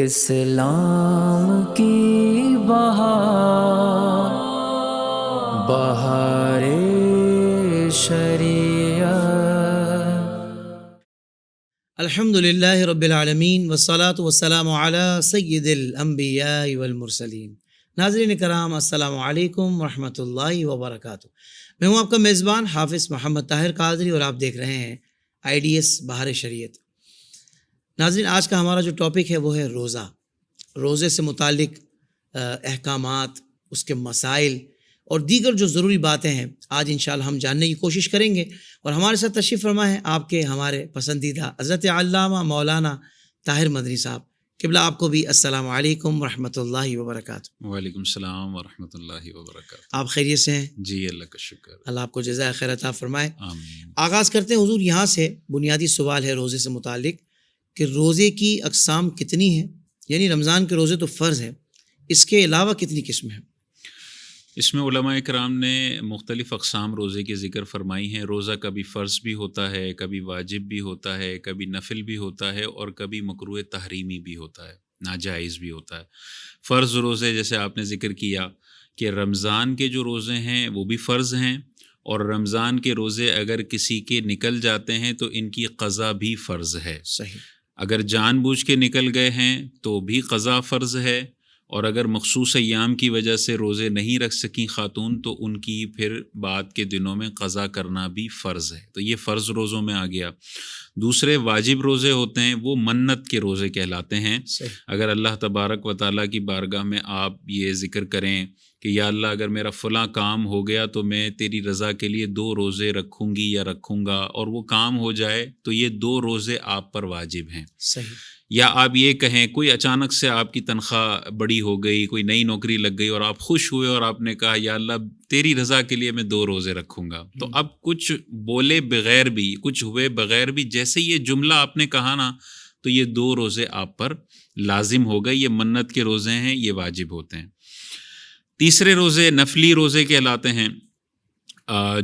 اسلام کی بہار بہار شریعت۔ الحمد للہ رب العالمین والصلاة والسلام علی سید الانبیاء والمرسلین۔ ناظرین کرام، السلام علیکم ورحمۃ اللہ وبرکاتہ۔ میں ہوں آپ کا میزبان حافظ محمد طاہر قادری اور آپ دیکھ رہے ہیں IDS بہار شریعت۔ ناظرین، آج کا ہمارا جو ٹاپک ہے وہ ہے روزہ۔ روزے سے متعلق احکامات، اس کے مسائل اور دیگر جو ضروری باتیں ہیں آج انشاءاللہ ہم جاننے کی کوشش کریں گے۔ اور ہمارے ساتھ تشریف فرما ہے آپ کے ہمارے پسندیدہ حضرت علامہ مولانا طاہر مدنی صاحب۔ قبلہ آپ کو بھی السلام علیکم ورحمۃ اللہ وبرکاتہ۔ وعلیکم السلام ورحمۃ اللہ وبرکاتہ۔ آپ خیریت سے ہیں؟ جی، اللہ کا شکر۔ اللہ آپ کو جزائے خیر عطا فرمائے۔ آمین۔ آغاز کرتے ہیں حضور، یہاں سے بنیادی سوال ہے روزے سے متعلق کہ روزے کی اقسام کتنی ہیں؟ یعنی رمضان کے روزے تو فرض ہیں، اس کے علاوہ کتنی قسم ہیں؟ اس میں علماء کرام نے مختلف اقسام روزے کی ذکر فرمائی ہیں۔ روزہ کبھی فرض بھی ہوتا ہے، کبھی واجب بھی ہوتا ہے، کبھی نفل بھی ہوتا ہے، اور کبھی مکروہ تحریمی بھی ہوتا ہے، ناجائز بھی ہوتا ہے۔ فرض روزے جیسے آپ نے ذکر کیا کہ رمضان کے جو روزے ہیں وہ بھی فرض ہیں، اور رمضان کے روزے اگر کسی کے نکل جاتے ہیں تو ان کی قضا بھی فرض ہے۔ صحیح۔ اگر جان بوجھ کے نکل گئے ہیں تو بھی قضا فرض ہے، اور اگر مخصوص ایام کی وجہ سے روزے نہیں رکھ سکیں خاتون تو ان کی پھر بعد کے دنوں میں قضا کرنا بھی فرض ہے۔ تو یہ فرض روزوں میں آ گیا۔ دوسرے واجب روزے ہوتے ہیں، وہ منت کے روزے کہلاتے ہیں۔ صحیح۔ اگر اللہ تبارک و تعالیٰ کی بارگاہ میں آپ یہ ذکر کریں کہ یا اللہ اگر میرا فلاں کام ہو گیا تو میں تیری رضا کے لیے 2 روزے رکھوں گی یا رکھوں گا، اور وہ کام ہو جائے تو یہ 2 روزے آپ پر واجب ہیں۔ صحیح۔ یا آپ یہ کہیں کوئی اچانک سے آپ کی تنخواہ بڑی ہو گئی، کوئی نئی نوکری لگ گئی اور آپ خوش ہوئے اور آپ نے کہا یا اللہ تیری رضا کے لیے میں 2 روزے رکھوں گا، تو اب کچھ بولے بغیر بھی، کچھ ہوئے بغیر بھی جیسے یہ جملہ آپ نے کہا نا، تو یہ 2 روزے آپ پر لازم ہو گئے۔ یہ منت کے روزے ہیں، یہ واجب ہوتے ہیں۔ تیسرے روزے نفلی روزے کہلاتے ہیں،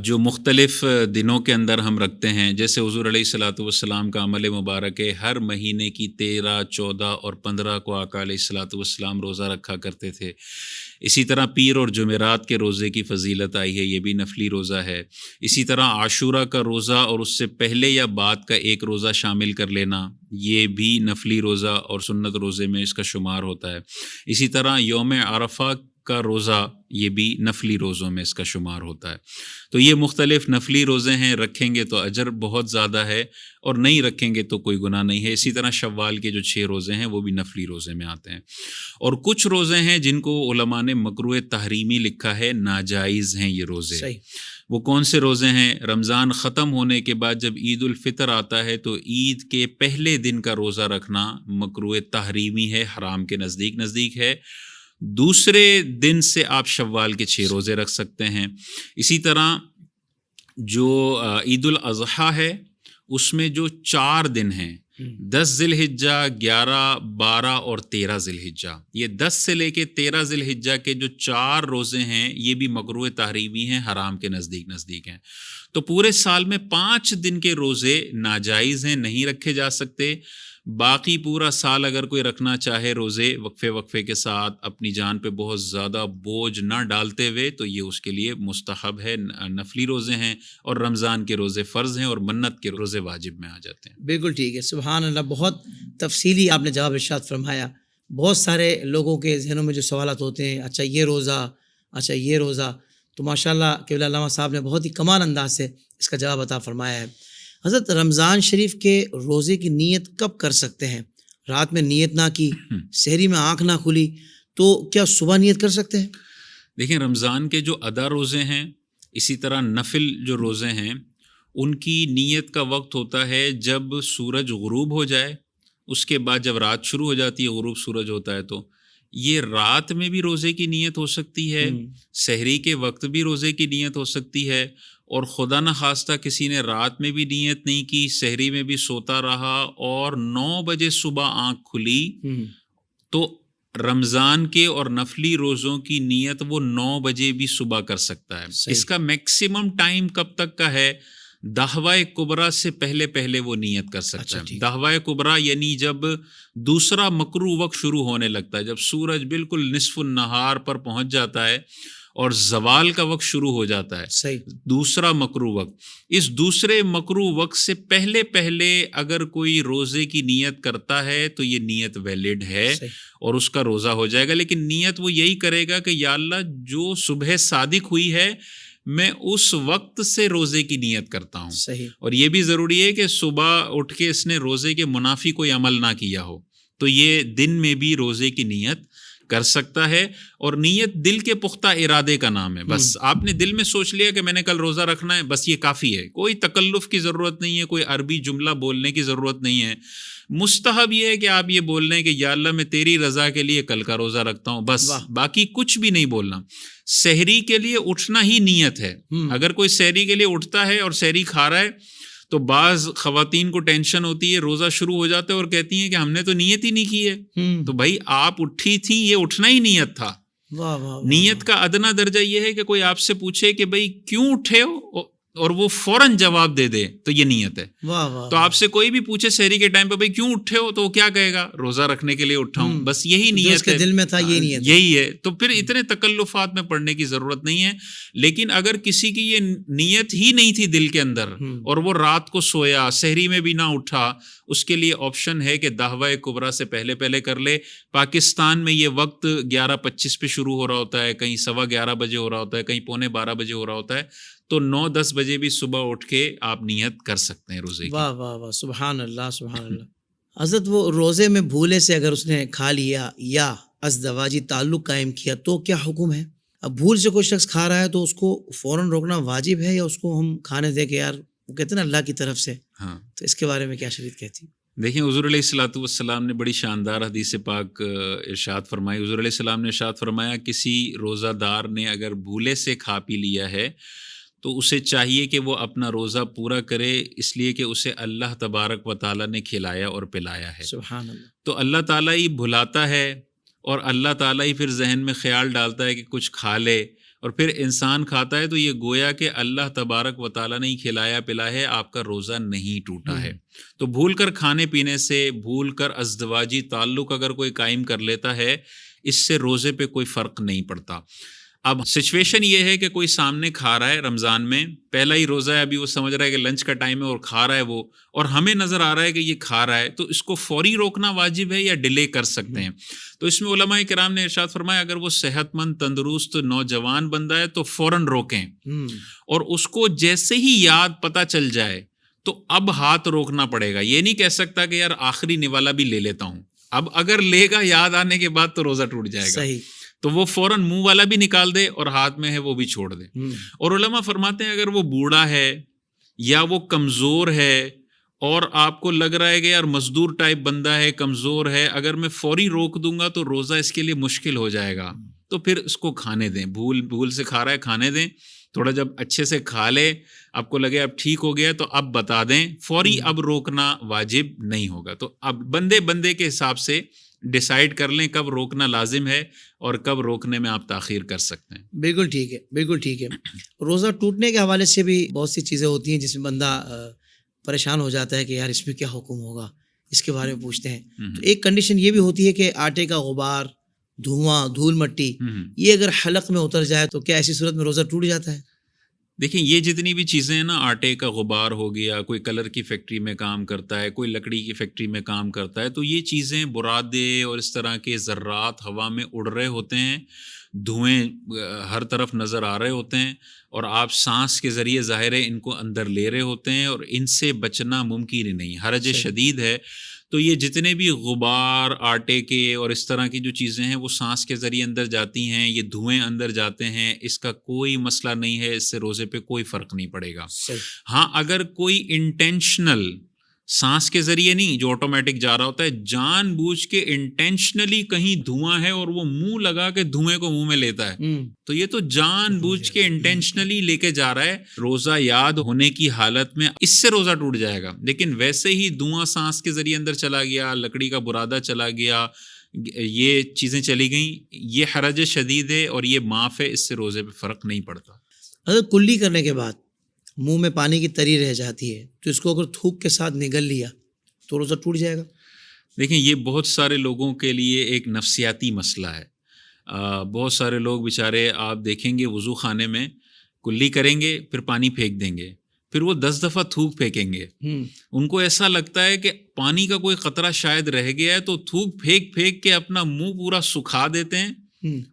جو مختلف دنوں کے اندر ہم رکھتے ہیں۔ جیسے حضور علیہ الصلاۃ والسلام کا عمل مبارک ہے، ہر مہینے کی 13، 14 اور 15 کو آقا علیہ الصلاۃ والسلام روزہ رکھا کرتے تھے۔ اسی طرح پیر اور جمعرات کے روزے کی فضیلت آئی ہے، یہ بھی نفلی روزہ ہے۔ اسی طرح عاشورہ کا روزہ اور اس سے پہلے یا بعد کا ایک روزہ شامل کر لینا، یہ بھی نفلی روزہ اور سنت روزے میں اس کا شمار ہوتا ہے۔ اسی طرح یوم عرفہ کا روزہ، یہ بھی نفلی روزوں میں اس کا شمار ہوتا ہے۔ تو یہ مختلف نفلی روزے ہیں، رکھیں گے تو اجر بہت زیادہ ہے، اور نہیں رکھیں گے تو کوئی گناہ نہیں ہے۔ اسی طرح شوال کے جو 6 روزے ہیں وہ بھی نفلی روزے میں آتے ہیں۔ اور کچھ روزے ہیں جن کو علماء نے مکروہ تحریمی لکھا ہے، ناجائز ہیں یہ روزے۔ صحیح۔ وہ کون سے روزے ہیں؟ رمضان ختم ہونے کے بعد جب عید الفطر آتا ہے تو عید کے پہلے دن کا روزہ رکھنا مکروہ تحریمی ہے، حرام کے نزدیک ہے۔ دوسرے دن سے آپ شوال کے 6 روزے رکھ سکتے ہیں۔ اسی طرح جو عید الاضحیٰ ہے اس میں جو 4 دن ہیں، 10 ذی الحجہ، 11، 12 اور 13 ذی الحجہ، یہ 10 سے لے کے 13 ذی الحجہ کے جو 4 روزے ہیں یہ بھی مکروہ تحریمی ہیں، حرام کے نزدیک ہیں۔ تو پورے سال میں 5 دن کے روزے ناجائز ہیں، نہیں رکھے جا سکتے۔ باقی پورا سال اگر کوئی رکھنا چاہے روزے وقفے کے ساتھ، اپنی جان پہ بہت زیادہ بوجھ نہ ڈالتے ہوئے، تو یہ اس کے لیے مستحب ہے۔ نفلی روزے ہیں، اور رمضان کے روزے فرض ہیں، اور منت کے روزے واجب میں آ جاتے ہیں۔ بالکل ٹھیک ہے، سبحان اللہ، بہت تفصیلی آپ نے جواب ارشاد فرمایا۔ بہت سارے لوگوں کے ذہنوں میں جو سوالات ہوتے ہیں، اچھا یہ روزہ، تو ماشاءاللہ قبلہ علامہ صاحب نے بہت ہی کمال انداز سے اس کا جواب عطا فرمایا ہے۔ حضرت، رمضان شریف کے روزے کی نیت کب کر سکتے ہیں؟ رات میں نیت نہ کی، سحری میں آنکھ نہ کھلی، تو کیا صبح نیت کر سکتے ہیں؟ دیکھیں، رمضان کے جو ادا روزے ہیں، اسی طرح نفل جو روزے ہیں، ان کی نیت کا وقت ہوتا ہے جب سورج غروب ہو جائے، اس کے بعد جب رات شروع ہو جاتی ہے، غروب سورج ہوتا ہے، تو یہ رات میں بھی روزے کی نیت ہو سکتی ہے، سحری کے وقت بھی روزے کی نیت ہو سکتی ہے، اور خدا نہ خواستہ کسی نے رات میں بھی نیت نہیں کی، سحری میں بھی سوتا رہا اور 9 بجے صبح آنکھ کھلی، تو رمضان کے اور نفلی روزوں کی نیت وہ 9 بجے بھی صبح کر سکتا ہے۔ اس کا میکسیمم ٹائم کب تک کا ہے؟ دہوائے کبریٰ سے پہلے پہلے وہ نیت کر سکتا ہے. دہوائے کبریٰ یعنی جب دوسرا مکروہ وقت شروع ہونے لگتا ہے، جب سورج بالکل نصف النہار پر پہنچ جاتا ہے اور زوال کا وقت شروع ہو جاتا ہے، صحیح، دوسرا مکروہ وقت. اس دوسرے مکروہ وقت سے پہلے پہلے اگر کوئی روزے کی نیت کرتا ہے تو یہ نیت ویلڈ ہے اور اس کا روزہ ہو جائے گا. لیکن نیت وہ یہی کرے گا کہ یا اللہ جو صبح صادق ہوئی ہے میں اس وقت سے روزے کی نیت کرتا ہوں. صحیح. اور یہ بھی ضروری ہے کہ صبح اٹھ کے اس نے روزے کے منافی کوئی عمل نہ کیا ہو، تو یہ دن میں بھی روزے کی نیت کر سکتا ہے. اور نیت دل کے پختہ ارادے کا نام ہے. بس آپ نے دل میں سوچ لیا کہ میں نے کل روزہ رکھنا ہے، بس یہ کافی ہے. کوئی تکلف کی ضرورت نہیں ہے، کوئی عربی جملہ بولنے کی ضرورت نہیں ہے. مستحب یہ ہے کہ آپ یہ بول لیں کہ یا اللہ میں تیری رضا کے لیے کل کا روزہ رکھتا ہوں، بس. باقی کچھ بھی نہیں بولنا. سحری کے لیے اٹھنا ہی نیت ہے. اگر کوئی سحری کے لیے اٹھتا ہے اور سحری کھا رہا ہے تو بعض خواتین کو ٹینشن ہوتی ہے، روزہ شروع ہو جاتا ہے اور کہتی ہیں کہ ہم نے تو نیت ہی نہیں کی ہے. تو بھائی آپ اٹھی تھیں، یہ اٹھنا ہی نیت تھا. نیت کا ادنا درجہ یہ ہے کہ کوئی آپ سے پوچھے کہ بھائی کیوں اٹھے ہو اور وہ فوراً جواب دے دے تو یہ نیت ہے. تو آپ سے کوئی بھی پوچھے سحری کے ٹائم پہ بھائی کیوں اٹھے ہو تو وہ کیا کہے گا؟ روزہ رکھنے کے لیے اٹھا ہوں. بس یہی نیت ہے، دل میں تھا یہی ہے. تو پھر اتنے تکلفات میں پڑنے کی ضرورت نہیں ہے. لیکن اگر کسی کی یہ نیت ہی نہیں تھی دل کے اندر اور وہ رات کو سویا، سحری میں بھی نہ اٹھا، اس کے لیے آپشن ہے کہ دہوائے کبریٰ سے پہلے پہلے کر لے. پاکستان میں یہ وقت 11:25 پہ شروع ہو رہا ہوتا ہے، کہیں 11:15 بجے ہو رہا ہوتا ہے، کہیں 11:45 بجے ہو رہا ہوتا ہے. تو 9-10 بجے بھی صبح اٹھ کے آپ نیت کر سکتے ہیں روزے کی. واہ واہ واہ، سبحان اللہ سبحان اللہ. حضرت وہ روزے میں بھولے سے اگر اس نے کھا لیا یا ازدواجی تعلق قائم کیا تو کیا حکم ہے؟ اب بھول سے کوئی شخص کھا رہا ہے تو اس کو فوراً روکنا واجب ہے یا اس کو ہم کھانے دے کہ یار وہ کہتے ہیں نا اللہ کی طرف سے؟ ہاں، تو اس کے بارے میں کیا شریعت کہتی؟ دیکھیں حضور علیہ الصلوۃ والسلام نے بڑی شاندار حدیث پاک ارشاد فرمائی. حضور علیہ السلام نے ارشاد فرمایا کسی روزہ دار نے اگر بھولے سے کھا پی لیا ہے تو اسے چاہیے کہ وہ اپنا روزہ پورا کرے، اس لیے کہ اسے اللہ تبارک و تعالیٰ نے کھلایا اور پلایا ہے. سبحان اللہ. تو اللہ تعالیٰ ہی بھلاتا ہے اور اللہ تعالیٰ ہی پھر ذہن میں خیال ڈالتا ہے کہ کچھ کھا لے، اور پھر انسان کھاتا ہے تو یہ گویا کہ اللہ تبارک و تعالیٰ نے ہی کھلایا پلایا ہے، آپ کا روزہ نہیں ٹوٹا ہے. تو بھول کر کھانے پینے سے، بھول کر ازدواجی تعلق اگر کوئی قائم کر لیتا ہے، اس سے روزے پہ کوئی فرق نہیں پڑتا. اب سچویشن یہ ہے کہ کوئی سامنے کھا رہا ہے رمضان میں، پہلا ہی روزہ ہے، ابھی وہ سمجھ رہا ہے کہ لنچ کا ٹائم ہے اور کھا رہا ہے وہ، اور ہمیں نظر آ رہا ہے کہ یہ کھا رہا ہے، تو اس کو فوری روکنا واجب ہے یا ڈیلے کر سکتے ہیں؟ تو اس میں علماء کرام نے ارشاد فرمایا اگر وہ صحت مند تندرست نوجوان بندہ ہے تو فوراً روکیں، اور اس کو جیسے ہی یاد پتہ چل جائے تو اب ہاتھ روکنا پڑے گا. یہ نہیں کہہ سکتا کہ یار آخری نوالا بھی لے لیتا ہوں. اب اگر لے گا یاد آنے کے بعد تو روزہ ٹوٹ جائے گا. صحیح. تو وہ فوراً منہ والا بھی نکال دے اور ہاتھ میں ہے وہ بھی چھوڑ دے. اور علماء فرماتے ہیں اگر وہ بوڑھا ہے یا وہ کمزور ہے اور آپ کو لگ رہا ہے کہ یار مزدور ٹائپ بندہ ہے، کمزور ہے، اگر میں فوری روک دوں گا تو روزہ اس کے لیے مشکل ہو جائے گا، تو پھر اس کو کھانے دیں. بھول سے کھا رہا ہے، کھانے دیں. تھوڑا جب اچھے سے کھا لے، آپ کو لگے اب ٹھیک ہو گیا تو اب بتا دیں. فوری اب روکنا واجب نہیں ہوگا. تو اب بندے کے حساب سے ڈیسائیڈ کر لیں کب روکنا لازم ہے اور کب روکنے میں آپ تاخیر کر سکتے ہیں. بالکل ٹھیک ہے، بالکل ٹھیک ہے. روزہ ٹوٹنے کے حوالے سے بھی بہت سی چیزیں ہوتی ہیں جس میں بندہ پریشان ہو جاتا ہے کہ یار اس میں کیا حکم ہوگا، اس کے بارے میں پوچھتے ہیں. تو ایک کنڈیشن یہ بھی ہوتی ہے کہ آٹے کا غبار، دھواں، دھول مٹی، یہ اگر حلق میں اتر جائے تو کیا ایسی صورت میں روزہ ٹوٹ جاتا ہے؟ دیکھیں یہ جتنی بھی چیزیں ہیں نا، آٹے کا غبار ہو گیا، کوئی کلر کی فیکٹری میں کام کرتا ہے، کوئی لکڑی کی فیکٹری میں کام کرتا ہے، تو یہ چیزیں برادے اور اس طرح کے ذرات ہوا میں اڑ رہے ہوتے ہیں، دھوئیں ہر طرف نظر آ رہے ہوتے ہیں، اور آپ سانس کے ذریعے ظاہر ہے ان کو اندر لے رہے ہوتے ہیں، اور ان سے بچنا ممکن ہی نہیں، حرج شدید ہے. تو یہ جتنے بھی غبار آٹے کے اور اس طرح کی جو چیزیں ہیں وہ سانس کے ذریعے اندر جاتی ہیں، یہ دھوئیں اندر جاتے ہیں، اس کا کوئی مسئلہ نہیں ہے، اس سے روزے پہ کوئی فرق نہیں پڑے گا. ہاں اگر کوئی انٹینشنل، سانس کے ذریعے نہیں جو آٹومیٹک جا رہا ہوتا ہے، جان بوجھ کے انٹینشنلی کہیں دھواں ہے اور وہ منہ لگا کے دھوئیں کو منہ میں لیتا ہے، تو یہ تو جان بوجھ کے انٹینشنلی لے کے جا رہا ہے. روزہ یاد ہونے کی حالت میں اس سے روزہ ٹوٹ جائے گا. لیکن ویسے ہی دھواں سانس کے ذریعے اندر چلا گیا، لکڑی کا برادہ چلا گیا، یہ چیزیں چلی گئیں، یہ حرج شدید ہے اور یہ معاف ہے، اس سے روزے پہ فرق نہیں پڑتا. اگر کلی کرنے کے بعد منہ میں پانی کی تری رہ جاتی ہے تو اس کو اگر تھوک کے ساتھ نگل لیا تو روزہ ٹوٹ جائے گا؟ دیکھیں یہ بہت سارے لوگوں کے لیے ایک نفسیاتی مسئلہ ہے. بہت سارے لوگ بیچارے آپ دیکھیں گے وضو خانے میں کلی کریں گے پھر پانی پھینک دیں گے, پھر وہ 10 دفعہ تھوک پھینکیں گے. ان کو ایسا لگتا ہے کہ پانی کا کوئی قطرہ شاید رہ گیا ہے تو تھوک پھینک پھینک کے اپنا منہ پورا سکھا دیتے ہیں,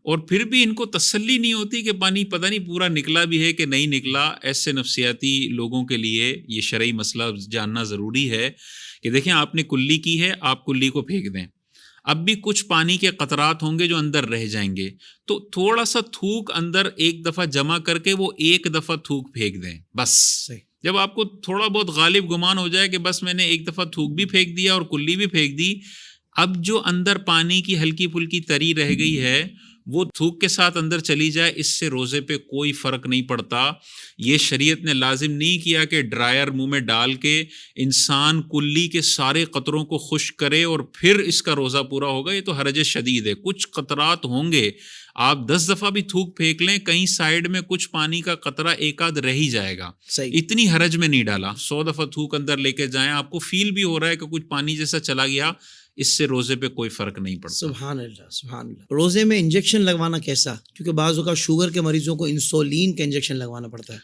اور پھر بھی ان کو تسلی نہیں ہوتی کہ پانی پتہ نہیں پورا نکلا بھی ہے کہ نہیں نکلا. ایسے نفسیاتی لوگوں کے لیے یہ شرعی مسئلہ جاننا ضروری ہے کہ دیکھیں آپ نے کلی کی ہے, آپ کلی کو پھینک دیں, اب بھی کچھ پانی کے قطرات ہوں گے جو اندر رہ جائیں گے, تو تھوڑا سا تھوک اندر ایک دفعہ جمع کر کے وہ ایک دفعہ تھوک پھینک دیں بس. جب آپ کو تھوڑا بہت غالب گمان ہو جائے کہ بس میں نے ایک دفعہ تھوک بھی پھینک دیا اور کلی بھی پھینک دی, اب جو اندر پانی کی ہلکی پھلکی تری رہ گئی ہے وہ تھوک کے ساتھ اندر چلی جائے, اس سے روزے پہ کوئی فرق نہیں پڑتا. یہ شریعت نے لازم نہیں کیا کہ ڈرائر منہ میں ڈال کے انسان کلی کے سارے قطروں کو خشک کرے اور پھر اس کا روزہ پورا ہوگا. یہ تو حرج شدید ہے. کچھ قطرات ہوں گے, آپ 10 دفعہ بھی تھوک پھینک لیں, کہیں سائڈ میں کچھ پانی کا قطرہ ایک آدھ رہ ہی جائے گا. اتنی حرج میں نہیں ڈالا. 100 دفعہ تھوک اندر لے کے جائیں, آپ کو فیل بھی ہو رہا ہے کہ کچھ پانی جیسا چلا گیا, اس سے روزے پہ کوئی فرق نہیں پڑتا. سبحان اللہ سبحان اللہ. روزے میں انجیکشن لگوانا کیسا؟ کیونکہ بعض اوقات شوگر کے مریضوں کو انسولین کا انجیکشن لگوانا پڑتا ہے.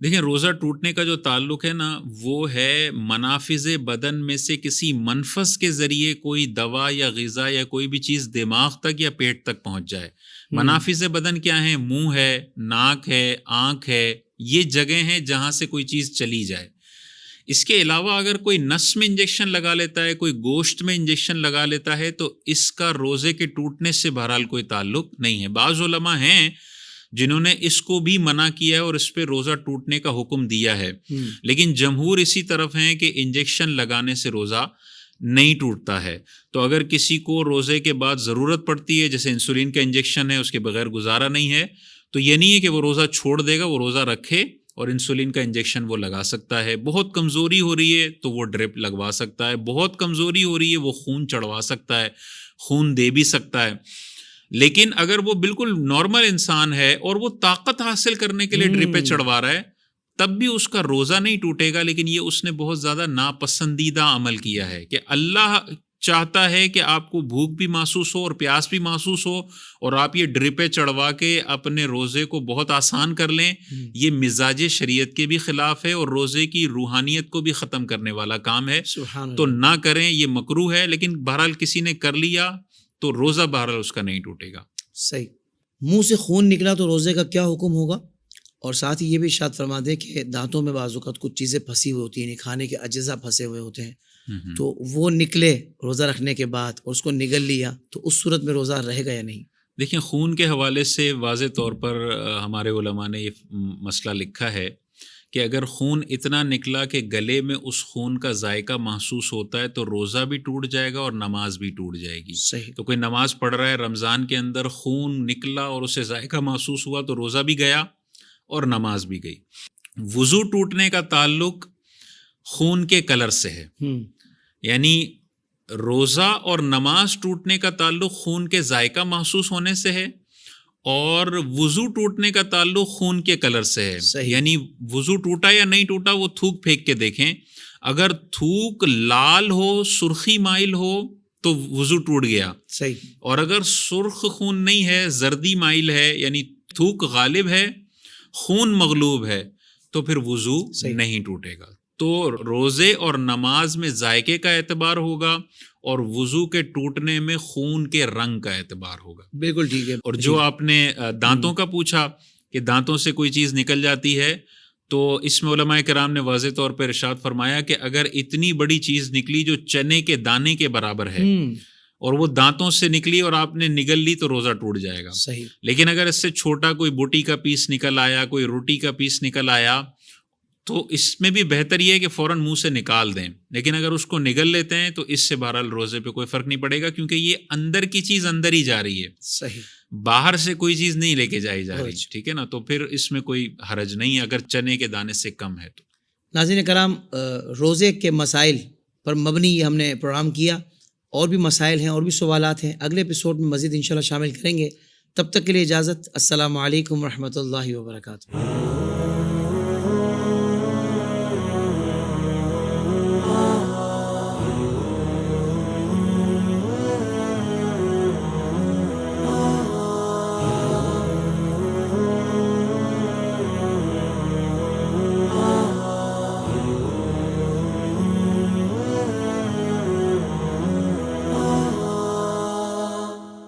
دیکھیں روزہ ٹوٹنے کا جو تعلق ہے نا وہ ہے منافذ بدن میں سے کسی منفذ کے ذریعے کوئی دوا یا غذا یا کوئی بھی چیز دماغ تک یا پیٹ تک پہنچ جائے. منافذ بدن کیا ہیں؟ منہ ہے, ناک ہے, آنکھ ہے, یہ جگہ ہیں جہاں سے کوئی چیز چلی جائے. اس کے علاوہ اگر کوئی نس میں انجیکشن لگا لیتا ہے, کوئی گوشت میں انجیکشن لگا لیتا ہے, تو اس کا روزے کے ٹوٹنے سے بہرحال کوئی تعلق نہیں ہے. بعض علماء ہیں جنہوں نے اس کو بھی منع کیا ہے اور اس پہ روزہ ٹوٹنے کا حکم دیا ہے, لیکن جمہور اسی طرف ہیں کہ انجیکشن لگانے سے روزہ نہیں ٹوٹتا ہے. تو اگر کسی کو روزے کے بعد ضرورت پڑتی ہے, جیسے انسولین کا انجیکشن ہے, اس کے بغیر گزارا نہیں ہے, تو یہ نہیں ہے کہ وہ روزہ چھوڑ دے گا, وہ روزہ رکھے اور انسولین کا انجیکشن وہ لگا سکتا ہے. بہت کمزوری ہو رہی ہے تو وہ ڈرپ لگوا سکتا ہے, بہت کمزوری ہو رہی ہے وہ خون چڑھوا سکتا ہے, خون دے بھی سکتا ہے. لیکن اگر وہ بالکل نارمل انسان ہے اور وہ طاقت حاصل کرنے کے لیے ڈرپیں چڑھوا رہا ہے, تب بھی اس کا روزہ نہیں ٹوٹے گا. لیکن یہ اس نے بہت زیادہ ناپسندیدہ عمل کیا ہے کہ اللہ چاہتا ہے کہ آپ کو بھوک بھی محسوس ہو اور پیاس بھی محسوس ہو, اور آپ یہ ڈرپیں چڑھوا کے اپنے روزے کو بہت آسان کر لیں. یہ مزاج شریعت کے بھی خلاف ہے اور روزے کی روحانیت کو بھی ختم کرنے والا کام ہے. تو نہ کریں, یہ مکروہ ہے. لیکن بہرحال کسی نے کر لیا تو روزہ بہرحال اس کا نہیں ٹوٹے گا. صحیح. منہ سے خون نکلا تو روزے کا کیا حکم ہوگا؟ اور ساتھ ہی یہ بھی ارشاد فرما دیں کہ دانتوں میں بعض اوقات کچھ چیزیں پھنسی ہوئی ہوتی ہیں, کھانے کے اجزاء پھنسے ہوئے ہوتے ہیں, تو وہ نکلے روزہ رکھنے کے بعد اور اس کو نگل لیا تو اس صورت میں روزہ رہے گا یا نہیں؟ دیکھیں خون کے حوالے سے واضح طور پر ہمارے علماء نے یہ مسئلہ لکھا ہے کہ اگر خون اتنا نکلا کہ گلے میں اس خون کا ذائقہ محسوس ہوتا ہے تو روزہ بھی ٹوٹ جائے گا اور نماز بھی ٹوٹ جائے گی. صحیح. تو کوئی نماز پڑھ رہا ہے, رمضان کے اندر خون نکلا اور اسے ذائقہ محسوس ہوا تو روزہ بھی گیا اور نماز بھی گئی. وضو ٹوٹنے کا تعلق خون کے کلر سے ہے, یعنی روزہ اور نماز ٹوٹنے کا تعلق خون کے ذائقہ محسوس ہونے سے ہے, اور وضو ٹوٹنے کا تعلق خون کے کلر سے ہے. یعنی وضو ٹوٹا یا نہیں ٹوٹا وہ تھوک پھینک کے دیکھیں, اگر تھوک لال ہو, سرخی مائل ہو تو وضو ٹوٹ گیا. صحیح. اور اگر سرخ خون نہیں ہے, زردی مائل ہے, یعنی تھوک غالب ہے, خون مغلوب ہے, تو پھر وضو نہیں ٹوٹے گا. تو روزے اور نماز میں ذائقے کا اعتبار ہوگا اور وضو کے ٹوٹنے میں خون کے رنگ کا اعتبار ہوگا. بالکل ٹھیک ہے. اور جو آپ نے دانتوں کا پوچھا کہ دانتوں سے کوئی چیز نکل جاتی ہے, تو اس میں علماء کرام نے واضح طور پر ارشاد فرمایا کہ اگر اتنی بڑی چیز نکلی جو چنے کے دانے کے برابر ہے اور وہ دانتوں سے نکلی اور آپ نے نگل لی تو روزہ ٹوٹ جائے گا. صحیح. لیکن اگر اس سے چھوٹا کوئی بوٹی کا پیس نکل آیا, کوئی روٹی کا پیس نکل آیا, تو اس میں بھی بہتر یہ ہے کہ فوراً منہ سے نکال دیں. لیکن اگر اس کو نگل لیتے ہیں تو اس سے بہرحال روزے پہ کوئی فرق نہیں پڑے گا, کیونکہ یہ اندر کی چیز اندر ہی جا رہی ہے. صحیح. باہر سے کوئی چیز نہیں لے کے جائی جا رہی. ٹھیک ہے نا, تو پھر اس میں کوئی حرج نہیں ہے اگر چنے کے دانے سے کم ہے تو. ناظرین کرام, روزے کے مسائل پر مبنی ہم نے پروگرام کیا, اور بھی مسائل ہیں اور بھی سوالات ہیں, اگلے ایپیسوڈ میں مزید انشاءاللہ شامل کریں گے. تب تک کے لیے اجازت. السلام علیکم ورحمۃ اللہ وبرکاتہ.